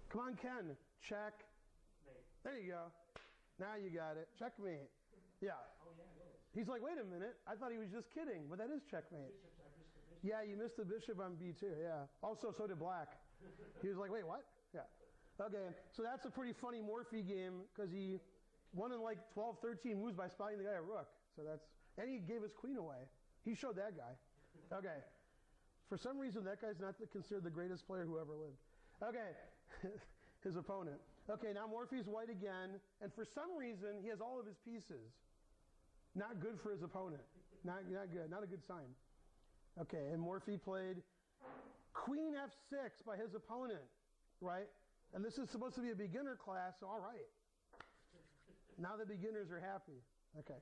Come on, Ken. Check. There you go. Now you got it. Checkmate. Yeah. Oh, yeah, it is. He's like, wait a minute. I thought he was just kidding, but that is checkmate. Bishops, I missed the bishop. Yeah, you missed the bishop on B2, yeah. Also, so did black. He was like, wait, what? Yeah. Okay, so that's a pretty funny Morphy game because he won in like 12, 13 moves by spotting the guy at rook. So that's, and he gave his queen away. He showed that guy. Okay. For some reason, that guy's not considered the greatest player who ever lived. Okay. His opponent. Okay, now Morphy's white again, and for some reason, he has all of his pieces. Not good for his opponent. Not good. Not a good sign. Okay, and Morphy played Queen F6 by his opponent, right? And this is supposed to be a beginner class, so all right. Now the beginners are happy. Okay.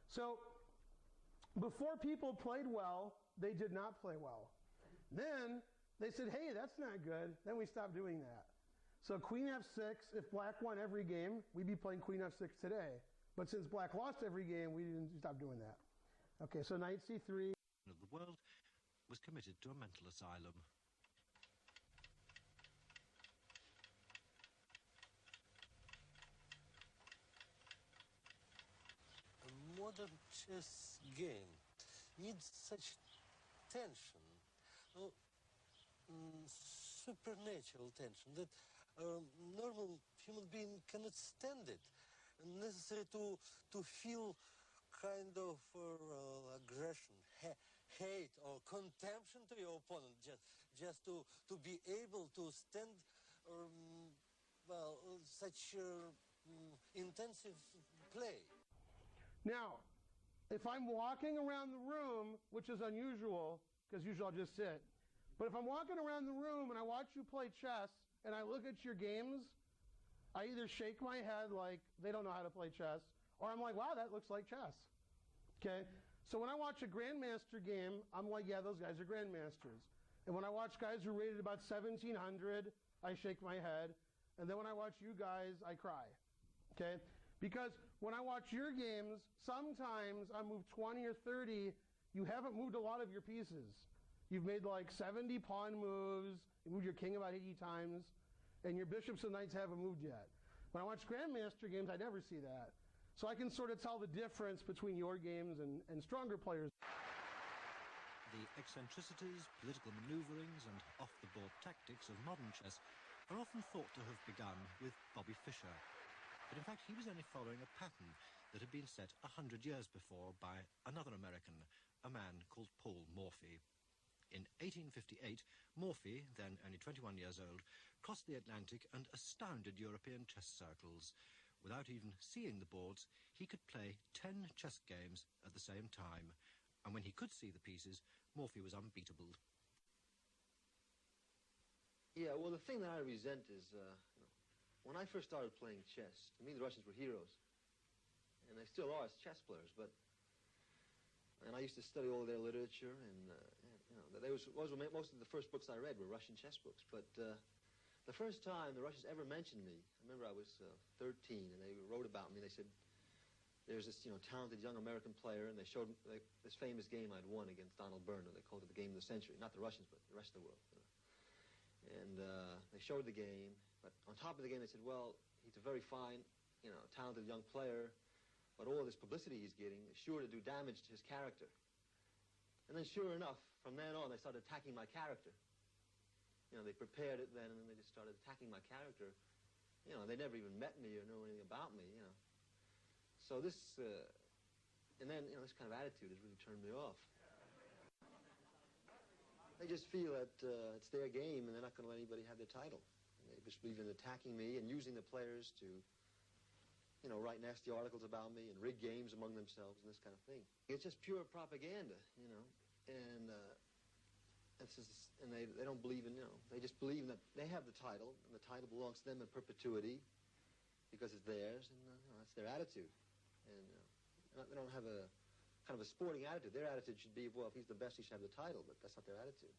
So, before people played well, they did not play well. Then, they said, hey, that's not good. Then we stopped doing that. So Queen F6, if black won every game, we'd be playing Queen F6 today. But since black lost every game, we didn't stop doing that. Okay, so Knight C3. Of the world was committed to a mental asylum. A modern chess game needs such tension, supernatural tension, that a normal human being cannot stand it. Necessary to feel kind of aggression, hate or contempt to your opponent, just to be able to stand such intensive play. Now, if I'm walking around the room, which is unusual, because usually I'll just sit, but if I'm walking around the room and I watch you play chess and I look at your games, I either shake my head like they don't know how to play chess, or I'm like, wow, that looks like chess. Okay? So when I watch a grandmaster game, I'm like, yeah, those guys are grandmasters. And when I watch guys who are rated about 1700, I shake my head. And then when I watch you guys, I cry. Okay? Because when I watch your games, sometimes I move 20 or 30, you haven't moved a lot of your pieces. You've made like 70 pawn moves, you moved your king about 80 times, and your bishops and knights haven't moved yet. When I watch grandmaster games, I never see that. So I can sort of tell the difference between your games and stronger players. The eccentricities, political maneuverings, and off-the-board tactics of modern chess are often thought to have begun with Bobby Fischer. But in fact, he was only following a pattern that had been set 100 years before by another American, a man called Paul Morphy. In 1858, Morphy, then only 21 years old, crossed the Atlantic and astounded European chess circles. Without even seeing the boards, he could play 10 chess games at the same time. And when he could see the pieces, Morphy was unbeatable. Yeah, well, the thing that I resent is, when I first started playing chess, to me the Russians were heroes. And they still are as chess players, and I used to study all their literature, and most of the first books I read were Russian chess books. But the first time the Russians ever mentioned me, I remember I was 13, and they wrote about me. They said, there's this, talented young American player, and they showed this famous game I'd won against Donald Byrne. They called it the game of the century. Not the Russians, but the rest of the world. And they showed the game, but on top of the game they said, well, he's a very fine, talented young player, but all this publicity he's getting is sure to do damage to his character. And then sure enough, from then on, they started attacking my character. They prepared it then, and then they just started attacking my character. They never even met me or knew anything about me, So this, and then, this kind of attitude has really turned me off. They just feel that it's their game, and they're not going to let anybody have their title. And they just believe in attacking me and using the players to, write nasty articles about me and rig games among themselves and this kind of thing. It's just pure propaganda, and it's just, and they don't believe in, they just believe that they have the title, and the title belongs to them in perpetuity because it's theirs, and that's their attitude. And they don't have a kind of a sporting attitude. Their attitude should be, well, if he's the best, he should have the title, but that's not their attitude.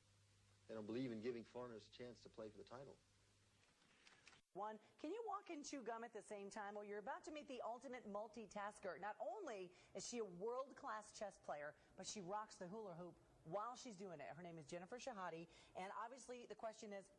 They don't believe in giving foreigners a chance to play for the title. One, can you walk and chew gum at the same time? Well, you're about to meet the ultimate multitasker. Not only is she a world-class chess player, but she rocks the hula hoop while she's doing it. Her name is Jennifer Shahade, and obviously the question is,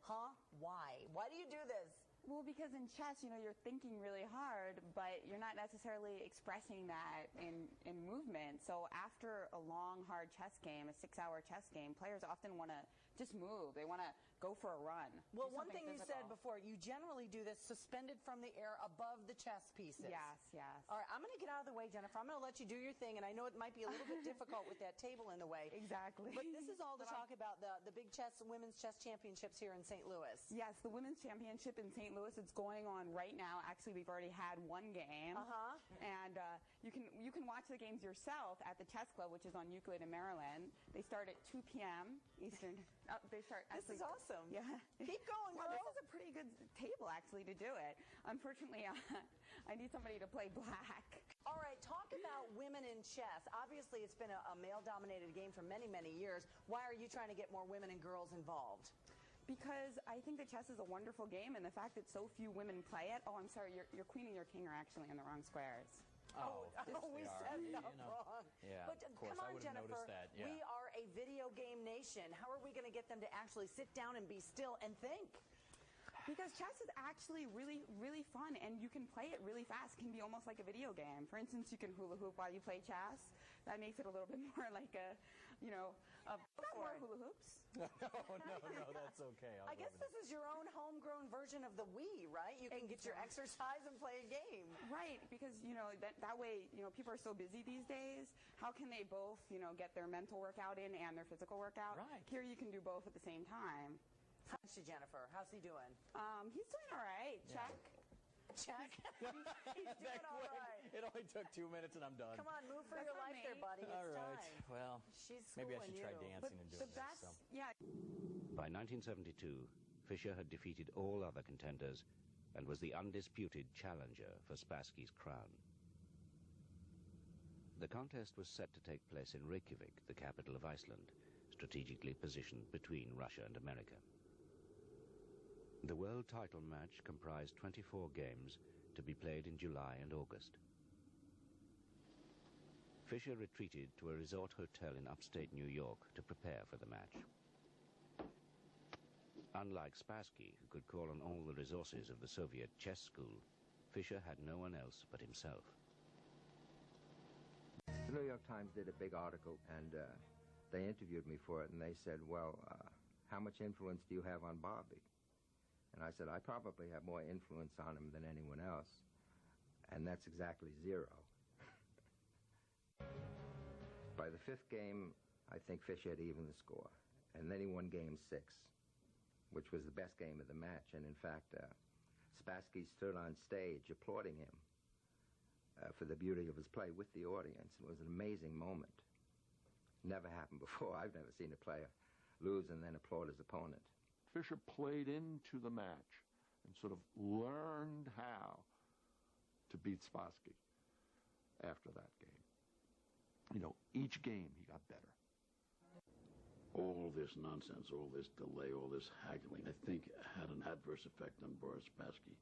why? Why do you do this? Well, because in chess, you know, you're thinking really hard, but you're not necessarily expressing that in movement. So after a long, hard chess game, a 6-hour chess game, players often want to just move. They want to go for a run. Well, one thing you said before, you generally do this suspended from the air above the chess pieces. Yes, yes. All right, I'm going to get out of the way, Jennifer. I'm going to let you do your thing, and I know it might be a little bit difficult with that table in the way. Exactly. But this is all to talk about the big women's chess championships here in St. Louis. Yes, the women's championship in St. Louis, it's going on right now. Actually, we've already had one game. And you can watch the games yourself at the Chess Club, which is on Euclid in Maryland. They start at 2 p.m. Eastern. This is awesome. Yeah. Keep going, girl. Well, this is a pretty good table, actually, to do it. Unfortunately, I need somebody to play black. All right, talk about women in chess. Obviously, it's been a male-dominated game for many, many years. Why are you trying to get more women and girls involved? Because I think that chess is a wonderful game, and the fact that so few women play it. Oh, I'm sorry, your queen and your king are actually in the wrong squares. We set it up wrong. Yeah, but of course, come on, I would have Jennifer, noticed that. Yeah. We are a video game nation. How are we going to get them to actually sit down and be still and think? Because chess is actually really, really fun, and you can play it really fast. It can be almost like a video game. For instance, you can hula hoop while you play chess. That makes it a little bit more like a, you know, not more hula hoops. No, that's okay. I guess this is your own homegrown version of the Wii, right? You can get your exercise and play a game. Right, because, you know, that way, you know, people are so busy these days. How can they both, you know, get their mental workout in and their physical workout? Right. Here you can do both at the same time. How's she, Jennifer? How's he doing? He's doing all right. Check. Check. He's doing all right. It only took 2 minutes and I'm done. Come on, move for your life there, buddy. It's all right. time. Well, She's maybe I schooling should try you. dancing and doing this. So. Yeah. By 1972, Fischer had defeated all other contenders and was the undisputed challenger for Spassky's crown. The contest was set to take place in Reykjavik, the capital of Iceland, strategically positioned between Russia and America. The world title match comprised 24 games to be played in July and August. Fischer retreated to a resort hotel in upstate New York to prepare for the match. Unlike Spassky, who could call on all the resources of the Soviet chess school, Fischer had no one else but himself. The New York Times did a big article, and they interviewed me for it, and they said, well, how much influence do you have on Bobby? And I said, I probably have more influence on him than anyone else. And that's exactly 0. By the 5th game, I think Fischer had evened the score. And then he won game 6, which was the best game of the match. And in fact, Spassky stood on stage applauding him for the beauty of his play with the audience. It was an amazing moment. Never happened before. I've never seen a player lose and then applaud his opponent. Fischer played into the match and sort of learned how to beat Spassky after that game. You know, each game he got better. All this nonsense, all this delay, all this haggling, I think had an adverse effect on Boris Spassky,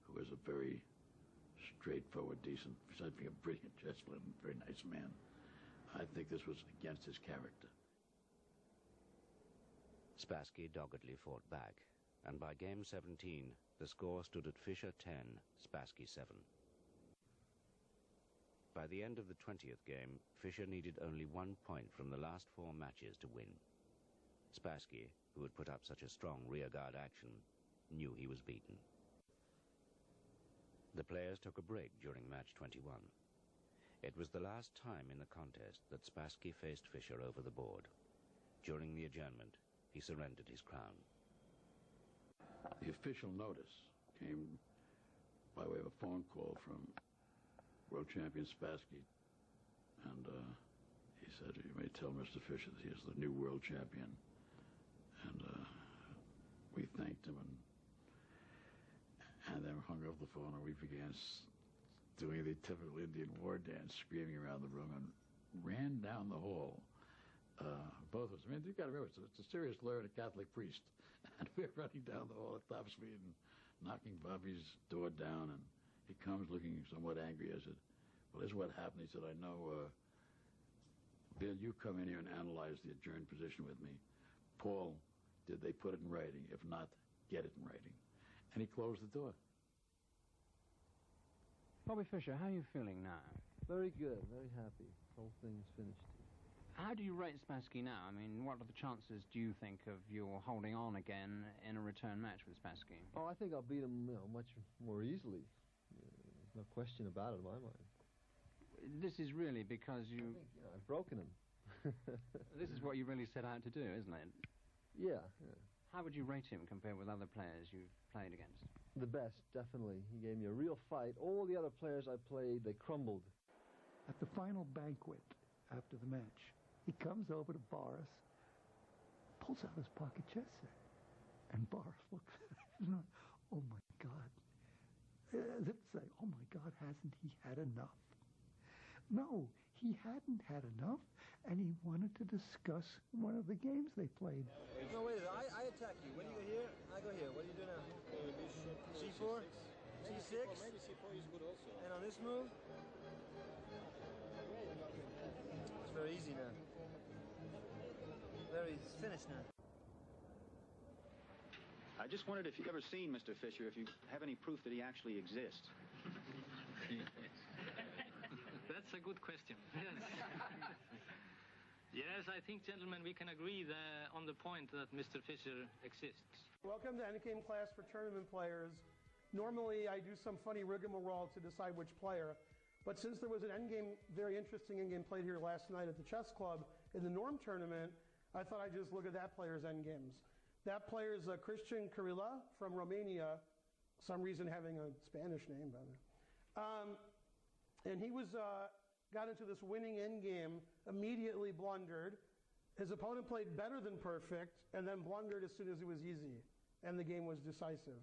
who is a very straightforward, decent, besides being a brilliant chess player, very nice man. I think this was against his character. Spassky doggedly fought back, and by game 17, the score stood at Fischer 10, Spassky 7. By the end of the 20th game, Fischer needed only 1 point from the last 4 matches to win. Spassky, who had put up such a strong rearguard action, knew he was beaten. The players took a break during match 21. It was the last time in the contest that Spassky faced Fischer over the board. During the adjournment, he surrendered his crown. The official notice came by way of a phone call from world champion Spassky, and he said, you may tell Mr. Fischer that he is the new world champion. And we thanked him and then hung up the phone, and we began doing the typical Indian war dance, screaming around the room, and ran down the hall. Both of us. I mean, you've got to remember, it's a serious lawyer and a Catholic priest. And we're running down the hall at top speed and knocking Bobby's door down. And he comes looking somewhat angry. I said, well, this is what happened. He said, I know, Bill, you come in here and analyze the adjourned position with me. Paul, did they put it in writing? If not, get it in writing. and he closed the door. Bobby Fischer, how are you feeling now? Very good, very happy. The whole thing is finished. How do you rate Spassky now? I mean, what are the chances, do you think, of your holding on again in a return match with Spassky? Oh, I think I'll beat him, much more easily. There's no question about it in my mind. This is really because you... I think, I've broken him. This is what you really set out to do, isn't it? Yeah. How would you rate him compared with other players you've played against? The best, definitely. He gave me a real fight. All the other players I played, they crumbled. At the final banquet, after the match, he comes over to Boris, pulls out his pocket chess set, and Boris looks at it, oh my God. As if to say, oh my God, hasn't he had enough? No, he hadn't had enough, and he wanted to discuss one of the games they played. No, wait a minute. I attack you. When you go here, I go here. What do you do now? C4? C6? Maybe C4 is good also. And on this move? It's very easy now. It's finished now. I just wondered if you've ever seen Mr. Fischer, if you have any proof that he actually exists. That's a good question. Yes. Yes, I think, gentlemen, we can agree on the point that Mr. Fischer exists. Welcome to Endgame class for tournament players. Normally, I do some funny rigmarole to decide which player, but since there was an endgame, very interesting endgame played here last night at the chess club in the Norm tournament, I thought I'd just look at that player's endgames. That player is Christian Kirilla from Romania, some reason having a Spanish name, by the way. And he got into this winning endgame, immediately blundered. His opponent played better than perfect, and then blundered as soon as it was easy, and the game was decisive.